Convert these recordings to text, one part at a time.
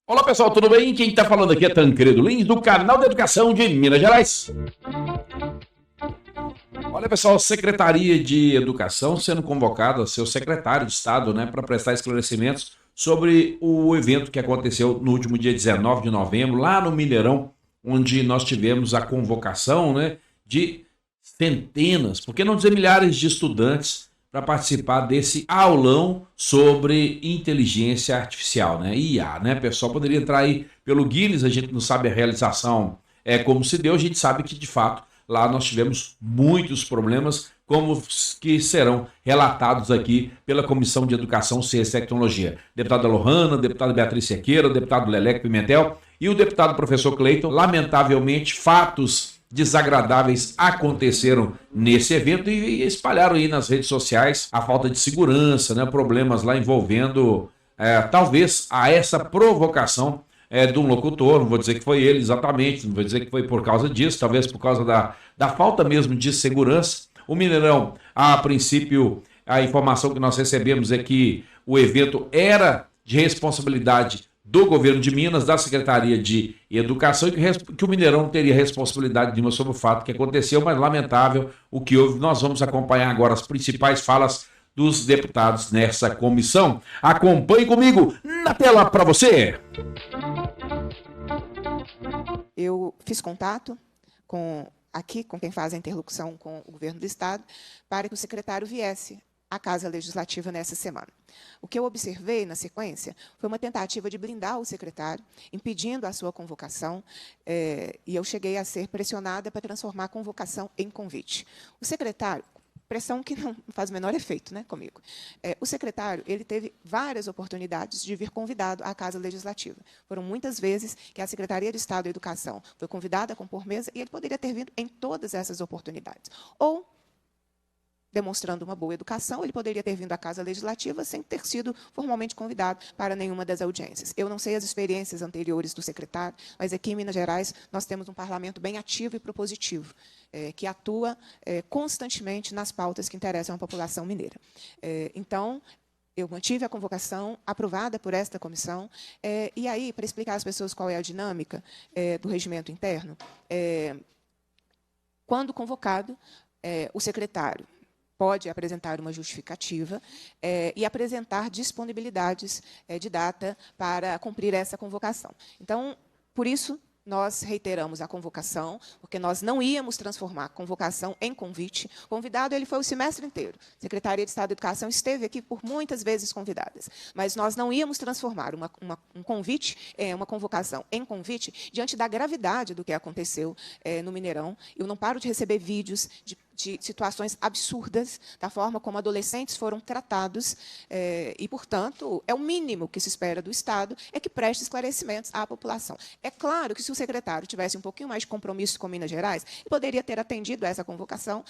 Olá pessoal, tudo bem? Quem está falando aqui é Tancredo Lins, do canal da Educação de Minas Gerais. Olha pessoal, Secretaria de Educação sendo convocada, seu secretário de Estado, para prestar esclarecimentos sobre o evento que aconteceu no último dia 19 de novembro, lá no Mineirão, onde nós tivemos a convocação, de centenas, por que não dizer milhares de estudantes para participar desse aulão sobre inteligência artificial, IA, pessoal? Poderia entrar aí pelo Guinness, a gente não sabe a realização como se deu, a gente sabe que de fato lá nós tivemos muitos problemas, como que serão relatados aqui pela Comissão de Educação, Ciência e Tecnologia. Deputada Lohana, deputada Beatriz Sequeira, deputado Leleco Pimentel e o deputado professor Cleiton. Lamentavelmente, fatos desagradáveis aconteceram nesse evento e espalharam aí nas redes sociais a falta de segurança, problemas lá envolvendo talvez a essa provocação de um locutor. Não vou dizer que foi ele exatamente, não vou dizer que foi por causa disso, talvez por causa da falta mesmo de segurança. O Mineirão, a princípio, a informação que nós recebemos é que o evento era de responsabilidade do governo de Minas, da Secretaria de Educação, e que o Mineirão não teria responsabilidade nenhuma sobre o fato que aconteceu, mas lamentável o que houve. Nós vamos acompanhar agora as principais falas dos deputados nessa comissão. Acompanhe comigo na tela para você. Eu fiz contato com quem faz a interlocução com o governo do Estado, para que o secretário viesse à Casa Legislativa nessa semana. O que eu observei, na sequência, foi uma tentativa de blindar o secretário, impedindo a sua convocação, e eu cheguei a ser pressionada para transformar a convocação em convite. O secretário, pressão que não faz o menor efeito comigo. O secretário ele teve várias oportunidades de vir convidado à Casa Legislativa. Foram muitas vezes que a Secretaria de Estado da Educação foi convidada a compor mesa e ele poderia ter vindo em todas essas oportunidades. Ou, demonstrando uma boa educação, ele poderia ter vindo à Casa Legislativa sem ter sido formalmente convidado para nenhuma das audiências. Eu não sei as experiências anteriores do secretário, mas aqui em Minas Gerais nós temos um parlamento bem ativo e propositivo, que atua constantemente nas pautas que interessam a população mineira. Então, eu mantive a convocação aprovada por esta comissão, e aí, para explicar às pessoas qual é a dinâmica do regimento interno, quando convocado, o secretário pode apresentar uma justificativa e apresentar disponibilidades de data para cumprir essa convocação. Então, por isso, nós reiteramos a convocação, porque nós não íamos transformar a convocação em convite. O convidado ele foi o semestre inteiro. A Secretaria de Estado da Educação esteve aqui por muitas vezes convidadas, mas nós não íamos transformar um convite, uma convocação em convite, diante da gravidade do que aconteceu no Mineirão. Eu não paro de receber vídeos de situações absurdas, da forma como adolescentes foram tratados, e, portanto, é o mínimo que se espera do Estado, é que preste esclarecimentos à população. É claro que, se o secretário tivesse um pouquinho mais de compromisso com Minas Gerais, ele poderia ter atendido a essa convocação,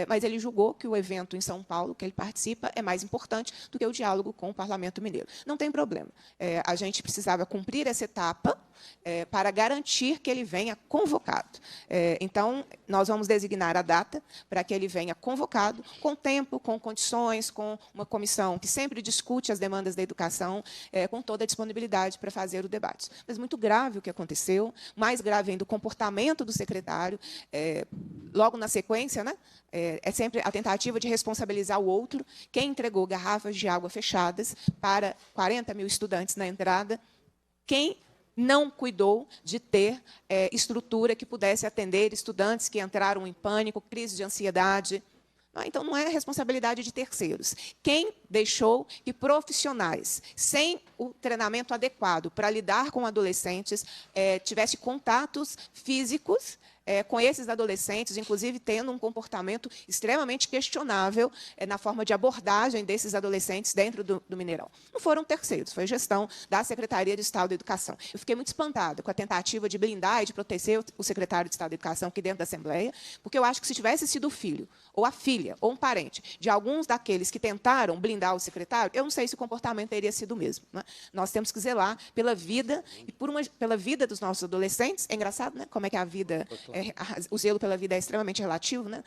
mas ele julgou que o evento em São Paulo, que ele participa, é mais importante do que o diálogo com o Parlamento Mineiro. Não tem problema. A gente precisava cumprir essa etapa para garantir que ele venha convocado. Então, nós vamos designar a data para que ele venha convocado, com tempo, com condições, com uma comissão que sempre discute as demandas da educação, com toda a disponibilidade para fazer o debate. Mas muito grave o que aconteceu, mais grave ainda o comportamento do secretário. Logo na sequência, é sempre a tentativa de responsabilizar o outro. Quem entregou garrafas de água fechadas para 40 mil estudantes na entrada? Quem não cuidou de ter estrutura que pudesse atender estudantes que entraram em pânico, crise de ansiedade? Então, não é responsabilidade de terceiros. Quem deixou que profissionais, sem o treinamento adequado para lidar com adolescentes, tivessem contatos físicos com esses adolescentes, inclusive tendo um comportamento extremamente questionável na forma de abordagem desses adolescentes dentro do Mineirão? Não foram terceiros, foi gestão da Secretaria de Estado da Educação. Eu fiquei muito espantada com a tentativa de blindar e de proteger o secretário de Estado da Educação aqui dentro da Assembleia, porque eu acho que, se tivesse sido o filho, ou a filha, ou um parente de alguns daqueles que tentaram blindar o secretário, eu não sei se o comportamento teria sido o mesmo. Nós temos que zelar pela vida e pela vida dos nossos adolescentes. É engraçado, como é que a vida o zelo pela vida é extremamente relativo, né?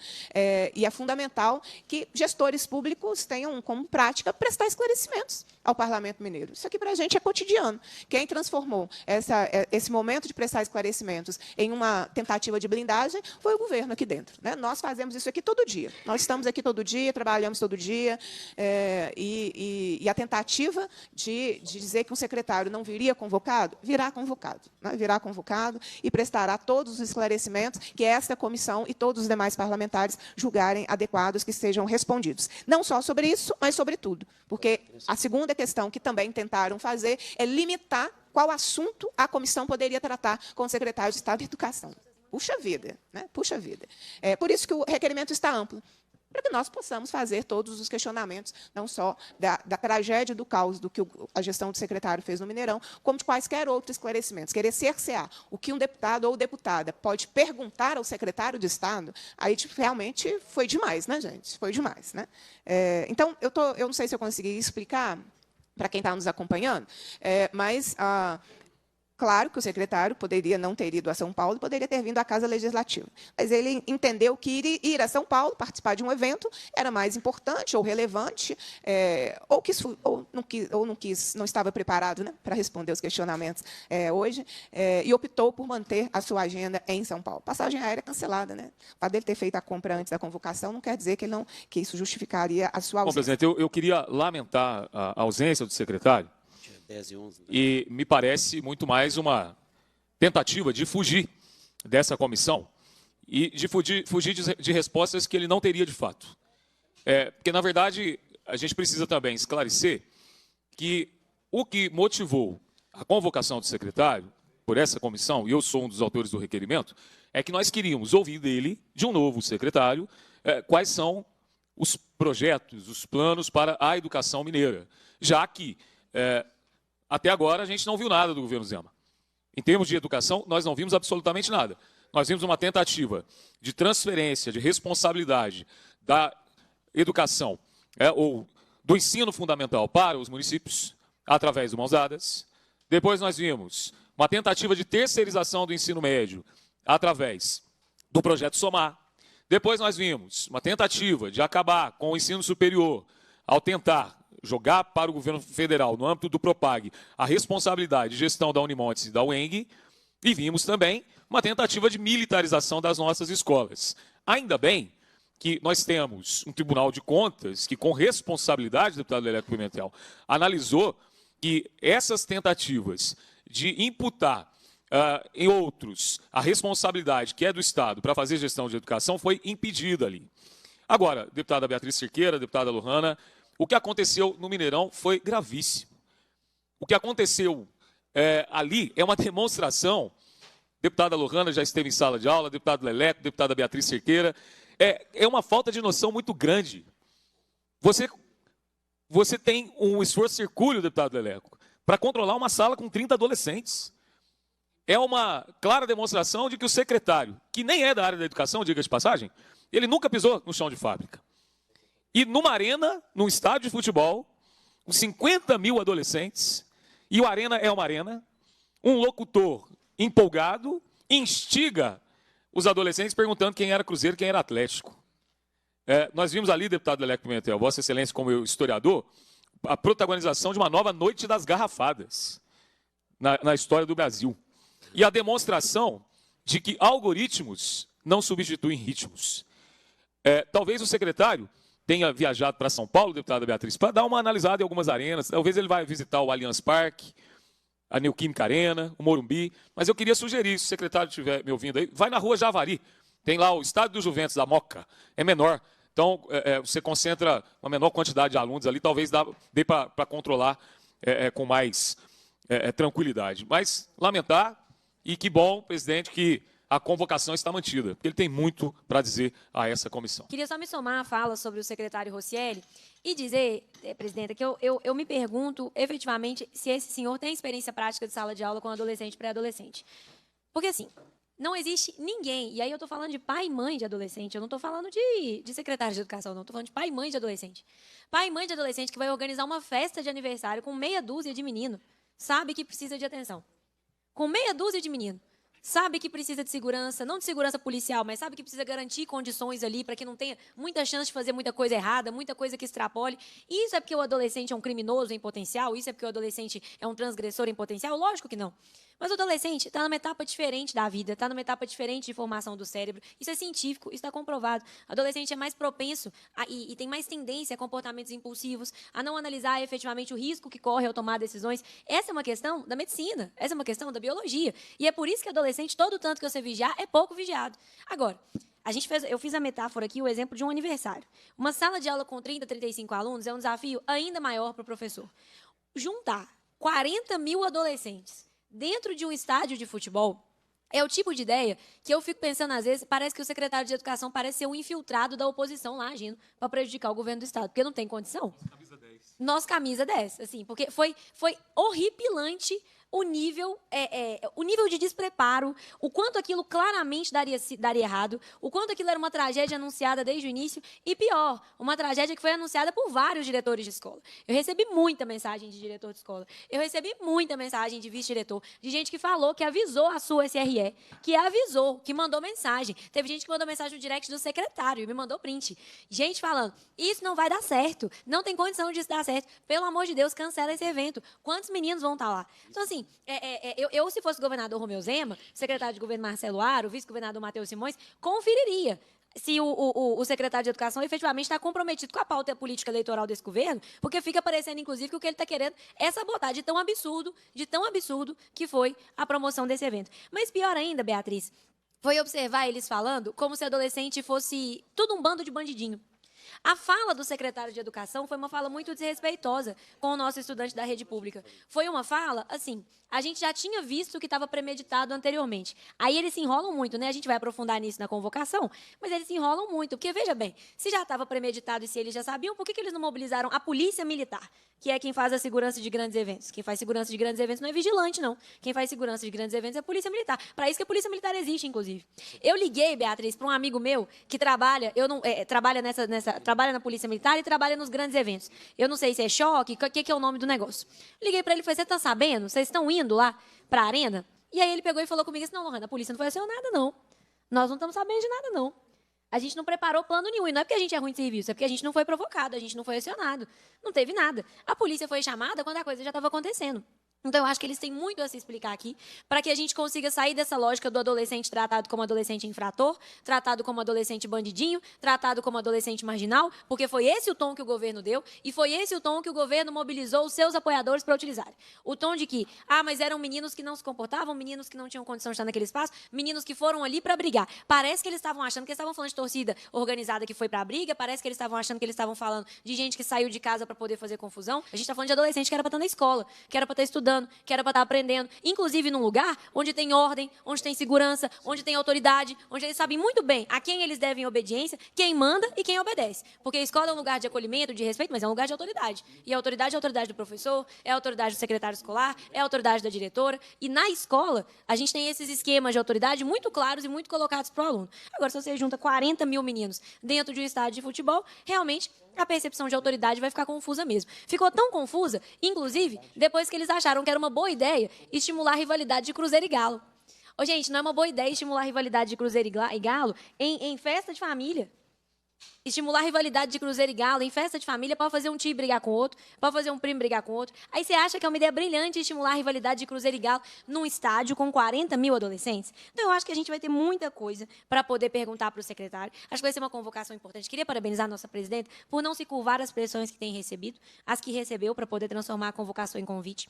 E é fundamental que gestores públicos tenham como prática prestar esclarecimentos ao Parlamento Mineiro. Isso aqui, para a gente, é cotidiano. Quem transformou esse momento de prestar esclarecimentos em uma tentativa de blindagem foi o governo aqui dentro, né? Nós fazemos isso aqui todo dia. Nós estamos aqui todo dia, trabalhamos todo dia, e a tentativa de dizer que um secretário não viria convocado, virá convocado, né? Virá convocado e prestará todos os esclarecimentos que esta comissão e todos os demais parlamentares julgarem adequados que sejam respondidos. Não só sobre isso, mas sobre tudo. Porque a segunda questão que também tentaram fazer é limitar qual assunto a comissão poderia tratar com o secretário de Estado de Educação. Puxa vida, né? Puxa vida. Por isso que o requerimento está amplo, para que nós possamos fazer todos os questionamentos, não só da tragédia, do caos, do que a gestão do secretário fez no Mineirão, como de quaisquer outros esclarecimentos. Querer cercear o que um deputado ou deputada pode perguntar ao secretário de Estado, aí realmente foi demais, né, gente? Foi demais, né? Então, eu não sei se eu consegui explicar para quem está nos acompanhando, mas claro que o secretário poderia não ter ido a São Paulo, poderia ter vindo à Casa Legislativa. Mas ele entendeu que ir a São Paulo, participar de um evento, era mais importante ou relevante, ou não estava preparado, né, para responder os questionamentos hoje, e optou por manter a sua agenda em São Paulo. Passagem aérea cancelada, né? O fato dele ter feito a compra antes da convocação não quer dizer que isso justificaria a sua ausência. Bom, presidente, eu queria lamentar a ausência do secretário. 10 e 11, né? E me parece muito mais uma tentativa de fugir dessa comissão e de fugir de respostas que ele não teria de fato. Porque, na verdade, a gente precisa também esclarecer que o que motivou a convocação do secretário por essa comissão, e eu sou um dos autores do requerimento, é que nós queríamos ouvir dele, de um novo secretário, quais são os projetos, os planos para a educação mineira, já que até agora, a gente não viu nada do governo Zema. Em termos de educação, nós não vimos absolutamente nada. Nós vimos uma tentativa de transferência de responsabilidade da educação, ou do ensino fundamental para os municípios, através do Mãos Dadas. Depois nós vimos uma tentativa de terceirização do ensino médio, através do projeto Somar. Depois nós vimos uma tentativa de acabar com o ensino superior, ao tentar jogar para o governo federal, no âmbito do Propag, a responsabilidade de gestão da Unimontes e da UENG, e vimos também uma tentativa de militarização das nossas escolas. Ainda bem que nós temos um Tribunal de Contas que, com responsabilidade, deputado Leleco Pimentel, analisou que essas tentativas de imputar em outros a responsabilidade que é do Estado para fazer gestão de educação foi impedida ali. Agora, deputada Beatriz Cerqueira, deputada Lohana, o que aconteceu no Mineirão foi gravíssimo. O que aconteceu ali é uma demonstração, deputada Lohana já esteve em sala de aula, deputado Leleco, deputada Beatriz Cerqueira, é uma falta de noção muito grande. Você tem um esforço hercúleo, deputado Leleco, para controlar uma sala com 30 adolescentes. É uma clara demonstração de que o secretário, que nem é da área da educação, diga de passagem, ele nunca pisou no chão de fábrica. E numa arena, num estádio de futebol, com 50 mil adolescentes, e o Arena é uma arena, um locutor empolgado instiga os adolescentes perguntando quem era Cruzeiro, quem era Atlético. Nós vimos ali, deputado Leleco Pimentel, Vossa Excelência, como historiador, a protagonização de uma nova noite das garrafadas na história do Brasil. E a demonstração de que algoritmos não substituem ritmos. Talvez o secretário tenha viajado para São Paulo, deputada Beatriz, para dar uma analisada em algumas arenas. Talvez ele vai visitar o Allianz Parque, a Neoquímica Arena, o Morumbi. Mas eu queria sugerir, se o secretário estiver me ouvindo aí, vai na Rua Javari. Tem lá o Estádio do Juventus, da Moca. É menor. Então, você concentra uma menor quantidade de alunos ali. Talvez dê para controlar com mais tranquilidade. Mas, lamentar, e que bom, presidente, que a convocação está mantida, porque ele tem muito para dizer a essa comissão. Queria só me somar à fala sobre o secretário Rocieli e dizer, presidenta, que eu me pergunto, efetivamente, se esse senhor tem experiência prática de sala de aula com adolescente e pré-adolescente. Porque, assim, não existe ninguém, e aí eu estou falando de pai e mãe de adolescente, eu não estou falando de secretário de educação, não, estou falando de pai e mãe de adolescente. Pai e mãe de adolescente que vai organizar uma festa de aniversário com meia dúzia de menino, sabe que precisa de atenção. Com meia dúzia de menino. sabe que precisa de segurança, não de segurança policial, mas sabe que precisa garantir condições ali para que não tenha muita chance de fazer muita coisa errada, muita coisa que extrapole. Isso é porque o adolescente é um criminoso em potencial? Isso é porque o adolescente é um transgressor em potencial? Lógico que não. Mas o adolescente está numa etapa diferente da vida, está numa etapa diferente de formação do cérebro. Isso é científico, isso está comprovado. O adolescente é mais propenso e tem mais tendência a comportamentos impulsivos, a não analisar efetivamente o risco que corre ao tomar decisões. Essa é uma questão da medicina, essa é uma questão da biologia. E é por isso que adolescente, todo tanto que você vigiar, é pouco vigiado. Agora, eu fiz a metáfora aqui, o exemplo de um aniversário. Uma sala de aula com 30, 35 alunos é um desafio ainda maior para o professor. Juntar 40 mil adolescentes dentro de um estádio de futebol é o tipo de ideia que eu fico pensando, às vezes, parece que o secretário de Educação parece ser um infiltrado da oposição lá agindo para prejudicar o governo do Estado, porque não tem condição. Nossa camisa 10, assim, porque foi horripilante o nível de despreparo, o quanto aquilo claramente daria errado, o quanto aquilo era uma tragédia anunciada desde o início, e pior, uma tragédia que foi anunciada por vários diretores de escola. Eu recebi muita mensagem de diretor de escola, eu recebi muita mensagem de vice-diretor, de gente que falou, que avisou a sua SRE, que avisou, que mandou mensagem. Teve gente que mandou mensagem no direct do secretário e me mandou print. Gente falando, isso não vai dar certo, não tem condição disso dar certo. Pelo amor de Deus, cancela esse evento. Quantos meninos vão estar lá? Então, assim, eu, se fosse governador Romeu Zema, secretário de governo Marcelo Aro, vice-governador Matheus Simões, conferiria se o secretário de Educação efetivamente está comprometido com a pauta política eleitoral desse governo, porque fica parecendo, inclusive, que o que ele está querendo é sabotar de tão absurdo que foi a promoção desse evento. Mas pior ainda, Beatriz, foi observar eles falando como se adolescente fosse tudo um bando de bandidinho. A fala do secretário de Educação foi uma fala muito desrespeitosa com o nosso estudante da rede pública. Foi uma fala, assim, a gente já tinha visto que estava premeditado anteriormente. Aí eles se enrolam muito, né? A gente vai aprofundar nisso na convocação, mas eles se enrolam muito, porque, veja bem, se já estava premeditado e se eles já sabiam, por que eles não mobilizaram a polícia militar, que é quem faz a segurança de grandes eventos? Quem faz segurança de grandes eventos não é vigilante, não. Quem faz segurança de grandes eventos é a polícia militar. Para isso que a polícia militar existe, inclusive. Eu liguei, Beatriz, para um amigo meu que trabalha, trabalha na polícia militar e trabalha nos grandes eventos. Eu não sei se é choque, o que é o nome do negócio. Liguei para ele e falei, você está sabendo? Vocês estão indo lá para a arena? E aí ele pegou e falou comigo assim, não, Lohana, a polícia não foi acionada, não. Nós não estamos sabendo de nada, não. A gente não preparou plano nenhum. E não é porque a gente é ruim de serviço, é porque a gente não foi provocado, a gente não foi acionado. Não teve nada. A polícia foi chamada quando a coisa já estava acontecendo. Então, eu acho que eles têm muito a se explicar aqui para que a gente consiga sair dessa lógica do adolescente tratado como adolescente infrator, tratado como adolescente bandidinho, tratado como adolescente marginal, porque foi esse o tom que o governo deu e foi esse o tom que o governo mobilizou os seus apoiadores para utilizarem. O tom de que, mas eram meninos que não se comportavam, meninos que não tinham condição de estar naquele espaço, meninos que foram ali para brigar. Parece que eles estavam achando que eles estavam falando de torcida organizada que foi para a briga, parece que eles estavam achando que eles estavam falando de gente que saiu de casa para poder fazer confusão. A gente está falando de adolescente que era para estar na escola, que era para estar estudando, que era para estar aprendendo, inclusive num lugar onde tem ordem, onde tem segurança, onde tem autoridade, onde eles sabem muito bem a quem eles devem obediência, quem manda e quem obedece. Porque a escola é um lugar de acolhimento, de respeito, mas é um lugar de autoridade. E a autoridade é a autoridade do professor, é a autoridade do secretário escolar, é a autoridade da diretora. E na escola, a gente tem esses esquemas de autoridade muito claros e muito colocados para o aluno. Agora, se você junta 40 mil meninos dentro de um estádio de futebol, realmente a percepção de autoridade vai ficar confusa mesmo. Ficou tão confusa, inclusive, depois que eles acharam que era uma boa ideia estimular a rivalidade de Cruzeiro e Galo. Ô, gente, não é uma boa ideia estimular a rivalidade de Cruzeiro e Galo em festa de família. Estimular a rivalidade de Cruzeiro e Galo em festa de família para fazer um tio brigar com o outro, para fazer um primo brigar com o outro. Aí você acha que é uma ideia brilhante estimular a rivalidade de Cruzeiro e Galo num estádio com 40 mil adolescentes? Então, eu acho que a gente vai ter muita coisa para poder perguntar para o secretário. Acho que vai ser uma convocação importante. Queria parabenizar a nossa presidenta por não se curvar às pressões que tem recebido, as que recebeu para poder transformar a convocação em convite.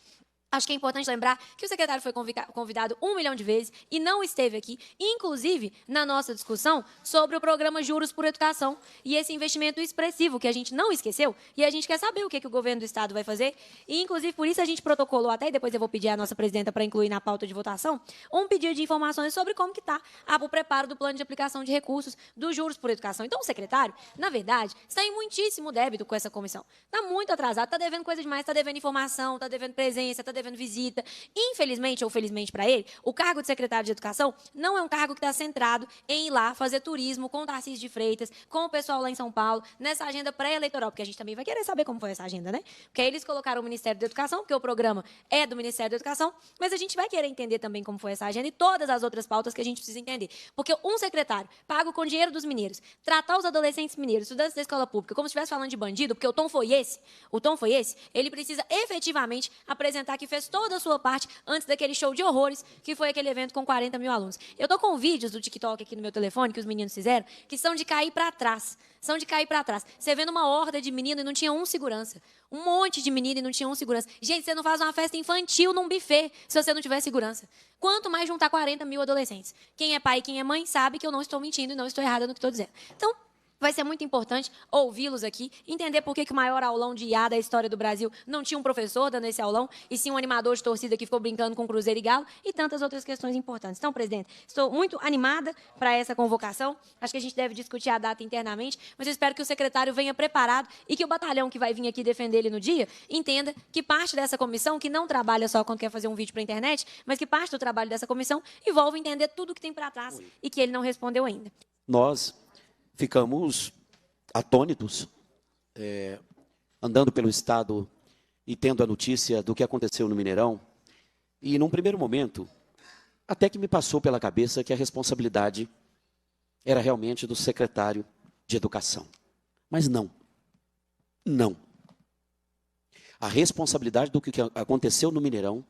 Acho que é importante lembrar que o secretário foi convidado 1 milhão de vezes e não esteve aqui, inclusive na nossa discussão sobre o programa Juros por Educação e esse investimento expressivo que a gente não esqueceu e a gente quer saber o que o governo do Estado vai fazer. E, inclusive, por isso a gente protocolou até, e depois eu vou pedir à nossa presidenta para incluir na pauta de votação, um pedido de informações sobre como que está o preparo do plano de aplicação de recursos dos Juros por Educação. Então, o secretário, na verdade, está em muitíssimo débito com essa comissão. Está muito atrasado, está devendo coisa demais, está devendo informação, está devendo presença, está devendo devendo visita. Infelizmente ou felizmente para ele, o cargo de secretário de Educação não é um cargo que está centrado em ir lá fazer turismo com o Tarcísio de Freitas, com o pessoal lá em São Paulo, nessa agenda pré-eleitoral, porque a gente também vai querer saber como foi essa agenda, né? Porque aí eles colocaram o Ministério da Educação, porque o programa é do Ministério da Educação, mas a gente vai querer entender também como foi essa agenda e todas as outras pautas que a gente precisa entender. Porque um secretário pago com dinheiro dos mineiros, tratar os adolescentes mineiros, estudantes da escola pública, como se estivesse falando de bandido, porque o tom foi esse, ele precisa efetivamente apresentar que fez toda a sua parte antes daquele show de horrores que foi aquele evento com 40 mil alunos. Eu estou com vídeos do TikTok aqui no meu telefone que os meninos fizeram, que são de cair para trás. São de cair para trás. Você vendo uma horda de menino e não tinha um segurança. Um monte de menino e não tinha um segurança. Gente, você não faz uma festa infantil num buffet se você não tiver segurança. Quanto mais juntar 40 mil adolescentes. Quem é pai e quem é mãe sabe que eu não estou mentindo e não estou errada no que estou dizendo. Então, vai ser muito importante ouvi-los aqui, entender por que o maior aulão de IA da história do Brasil não tinha um professor dando esse aulão, e sim um animador de torcida que ficou brincando com Cruzeiro e Galo, e tantas outras questões importantes. Então, presidente, estou muito animada para essa convocação. Acho que a gente deve discutir a data internamente, mas eu espero que o secretário venha preparado e que o batalhão que vai vir aqui defender ele no dia entenda que parte dessa comissão, que não trabalha só quando quer fazer um vídeo para a internet, mas que parte do trabalho dessa comissão envolve entender tudo o que tem para trás e que ele não respondeu ainda. Nós ficamos atônitos, andando pelo Estado e tendo a notícia do que aconteceu no Mineirão. E, num primeiro momento, até que me passou pela cabeça que a responsabilidade era realmente do secretário de Educação. Mas não. Não. A responsabilidade do que aconteceu no Mineirão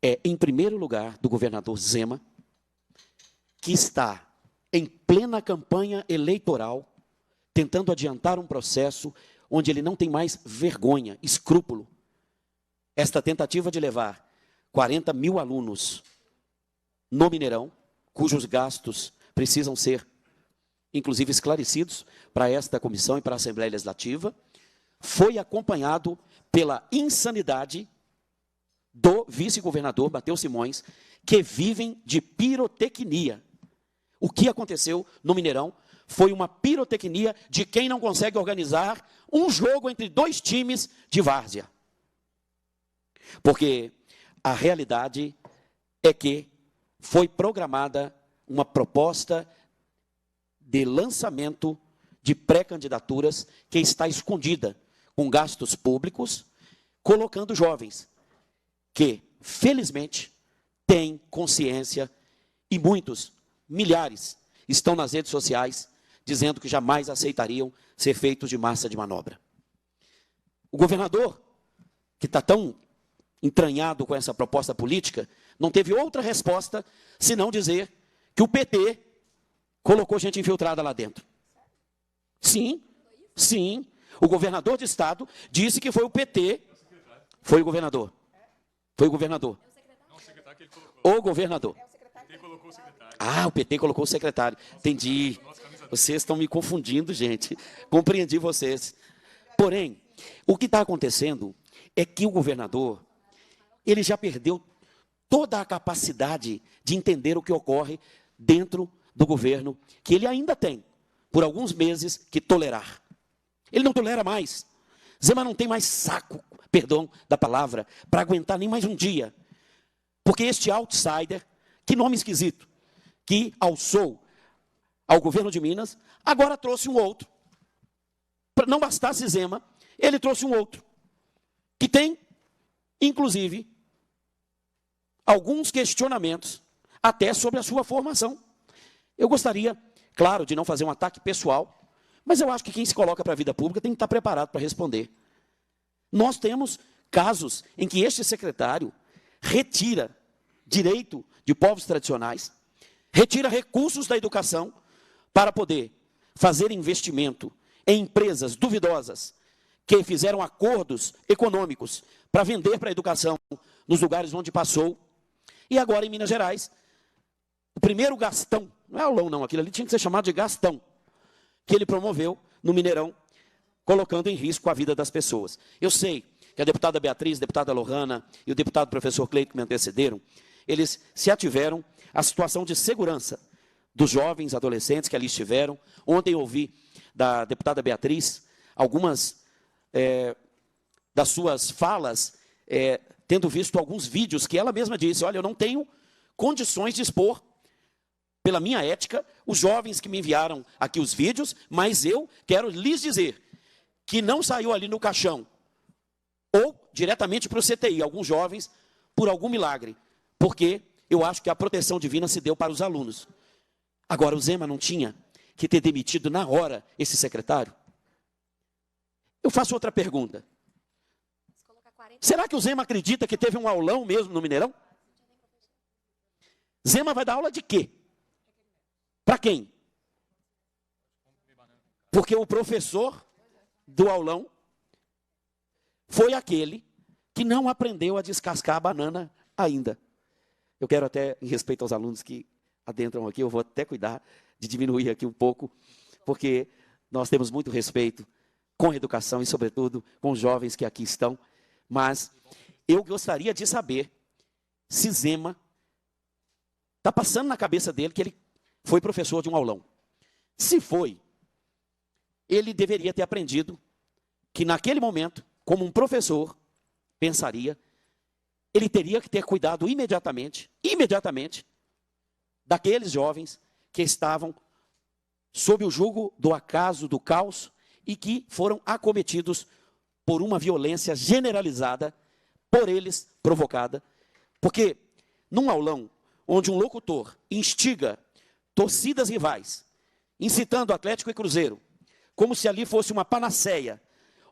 é, em primeiro lugar, do governador Zema, que está em plena campanha eleitoral, tentando adiantar um processo onde ele não tem mais vergonha, escrúpulo. Esta tentativa de levar 40 mil alunos no Mineirão, cujos gastos precisam ser, inclusive, esclarecidos para esta comissão e para a Assembleia Legislativa, foi acompanhado pela insanidade do vice-governador Matheus Simões, que vivem de pirotecnia. O que aconteceu no Mineirão foi uma pirotecnia de quem não consegue organizar um jogo entre dois times de várzea. Porque a realidade é que foi programada uma proposta de lançamento de pré-candidaturas que está escondida com gastos públicos, colocando jovens que, felizmente, têm consciência e muitos, milhares, estão nas redes sociais dizendo que jamais aceitariam ser feitos de massa de manobra. O governador, que está tão entranhado com essa proposta política, não teve outra resposta senão dizer que o PT colocou gente infiltrada lá dentro. Sim, sim. O governador de estado disse que foi o PT. Foi o governador. Foi o governador. O governador. Ah, o PT colocou o secretário. Entendi. Vocês estão me confundindo, gente. Compreendi vocês. Porém, o que está acontecendo é que o governador, ele já perdeu toda a capacidade de entender o que ocorre dentro do governo, que ele ainda tem, por alguns meses, que tolerar. Ele não tolera mais. Zema não tem mais saco, perdão da palavra, para aguentar nem mais um dia. Porque este outsider, que nome esquisito, que alçou ao governo de Minas, agora trouxe um outro. Não bastasse Zema, ele trouxe um outro, que tem, inclusive, alguns questionamentos, até sobre a sua formação. Eu gostaria, claro, de não fazer um ataque pessoal, mas eu acho que quem se coloca para a vida pública tem que estar preparado para responder. Nós temos casos em que este secretário retira direito de povos tradicionais, retira recursos da educação para poder fazer investimento em empresas duvidosas que fizeram acordos econômicos para vender para a educação nos lugares onde passou. E agora, em Minas Gerais, o primeiro gastão, não é aulão não, aquilo ali tinha que ser chamado de gastão, que ele promoveu no Mineirão, colocando em risco a vida das pessoas. Eu sei que a deputada Beatriz, a deputada Lohana e o deputado professor Cleito, que me antecederam, eles se ativeram à situação de segurança dos jovens, adolescentes que ali estiveram. Ontem eu ouvi da deputada Beatriz algumas das suas falas tendo visto alguns vídeos que ela mesma disse, olha, eu não tenho condições de expor, pela minha ética, os jovens que me enviaram aqui os vídeos, mas eu quero lhes dizer que não saiu ali no caixão, ou diretamente para o CTI, alguns jovens, por algum milagre, porque eu acho que a proteção divina se deu para os alunos. Agora, o Zema não tinha que ter demitido na hora esse secretário? Eu faço outra pergunta. Será que o Zema acredita que teve um aulão mesmo no Mineirão? Zema vai dar aula de quê? Para quem? Porque o professor do aulão foi aquele que não aprendeu a descascar a banana ainda. Eu quero até, em respeito aos alunos que adentram aqui, eu vou até cuidar de diminuir aqui um pouco, porque nós temos muito respeito com a educação e, sobretudo, com os jovens que aqui estão. Mas eu gostaria de saber se Zema está passando na cabeça dele que ele foi professor de um aulão. Se foi, ele deveria ter aprendido que naquele momento, como um professor pensaria, ele teria que ter cuidado imediatamente, daqueles jovens que estavam sob o jugo do acaso, do caos, e que foram acometidos por uma violência generalizada, por eles provocada. Porque num aulão, onde um locutor instiga torcidas rivais, incitando Atlético e Cruzeiro, como se ali fosse uma panaceia,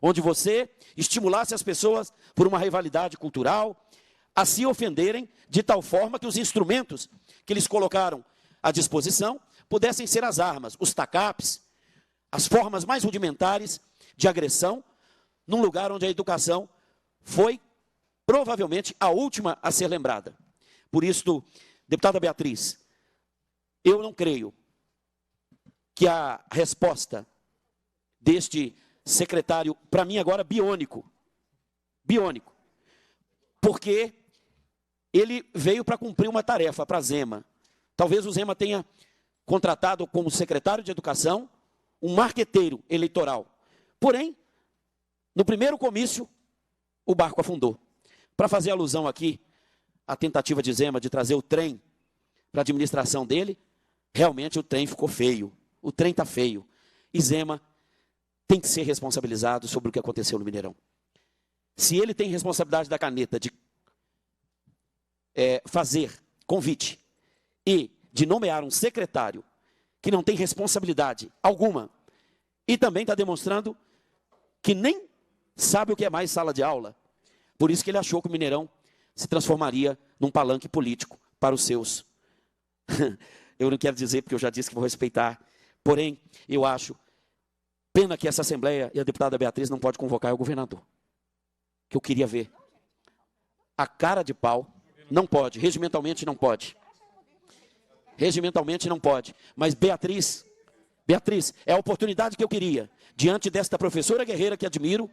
onde você estimulasse as pessoas por uma rivalidade cultural, a se ofenderem de tal forma que os instrumentos que eles colocaram à disposição pudessem ser as armas, os tacapes, as formas mais rudimentares de agressão, num lugar onde a educação foi provavelmente a última a ser lembrada. Por isso, deputada Beatriz, eu não creio que a resposta deste secretário, para mim agora, biônico, porque ele veio para cumprir uma tarefa para Zema. Talvez o Zema tenha contratado como secretário de Educação um marqueteiro eleitoral. Porém, no primeiro comício, o barco afundou. Para fazer alusão aqui à tentativa de Zema de trazer o trem para a administração dele, realmente o trem ficou feio. O trem está feio. E Zema tem que ser responsabilizado sobre o que aconteceu no Mineirão. Se ele tem responsabilidade da caneta de fazer convite e de nomear um secretário que não tem responsabilidade alguma e também está demonstrando que nem sabe o que é mais sala de aula, por isso que ele achou que o Mineirão se transformaria num palanque político para os seus. Eu não quero dizer, porque eu já disse que vou respeitar, porém, eu acho, pena que essa Assembleia e a deputada Beatriz não pode convocar o governador, que eu queria ver. A cara de pau, não pode, regimentalmente não pode. Regimentalmente não pode, mas Beatriz, é a oportunidade que eu queria, diante desta professora guerreira que admiro,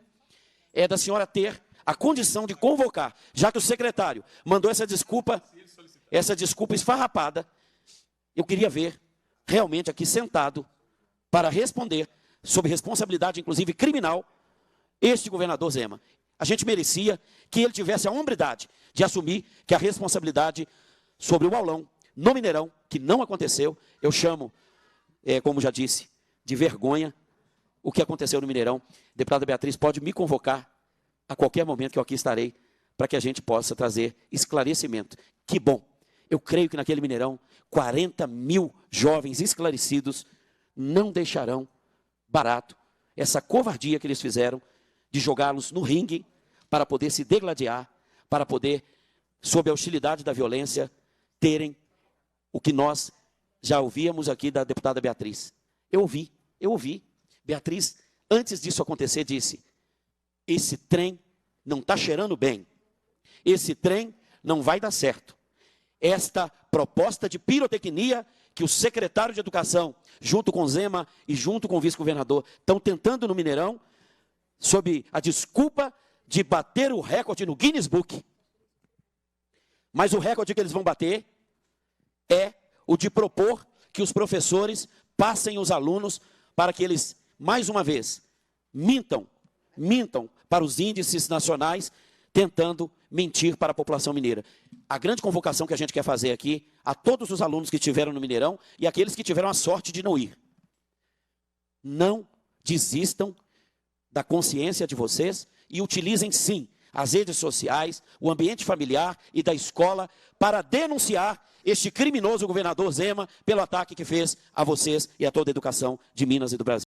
é da senhora ter a condição de convocar, já que o secretário mandou essa desculpa esfarrapada, eu queria ver realmente aqui sentado para responder, sob responsabilidade inclusive criminal, este governador Zema. A gente merecia que ele tivesse a hombridade de assumir que a responsabilidade sobre o aulão no Mineirão, que não aconteceu, eu chamo, como já disse, de vergonha o que aconteceu no Mineirão. Deputada Beatriz pode me convocar a qualquer momento que eu aqui estarei, para que a gente possa trazer esclarecimento. Que bom, eu creio que naquele Mineirão, 40 mil jovens esclarecidos não deixarão barato essa covardia que eles fizeram de jogá-los no ringue para poder se degladiar, para poder, sob a hostilidade da violência, terem o que nós já ouvíamos aqui da deputada Beatriz. Eu ouvi. Beatriz, antes disso acontecer, disse: esse trem não está cheirando bem. Esse trem não vai dar certo. Esta proposta de pirotecnia que o secretário de Educação, junto com Zema e junto com o vice-governador, estão tentando no Mineirão, sob a desculpa de bater o recorde no Guinness Book. Mas o recorde que eles vão bater é o de propor que os professores passem os alunos para que eles, mais uma vez, mintam para os índices nacionais, tentando mentir para a população mineira. A grande convocação que a gente quer fazer aqui, a todos os alunos que estiveram no Mineirão e aqueles que tiveram a sorte de não ir. Não desistam da consciência de vocês e utilizem, sim, as redes sociais, o ambiente familiar e da escola para denunciar este criminoso governador Zema pelo ataque que fez a vocês e a toda a educação de Minas e do Brasil.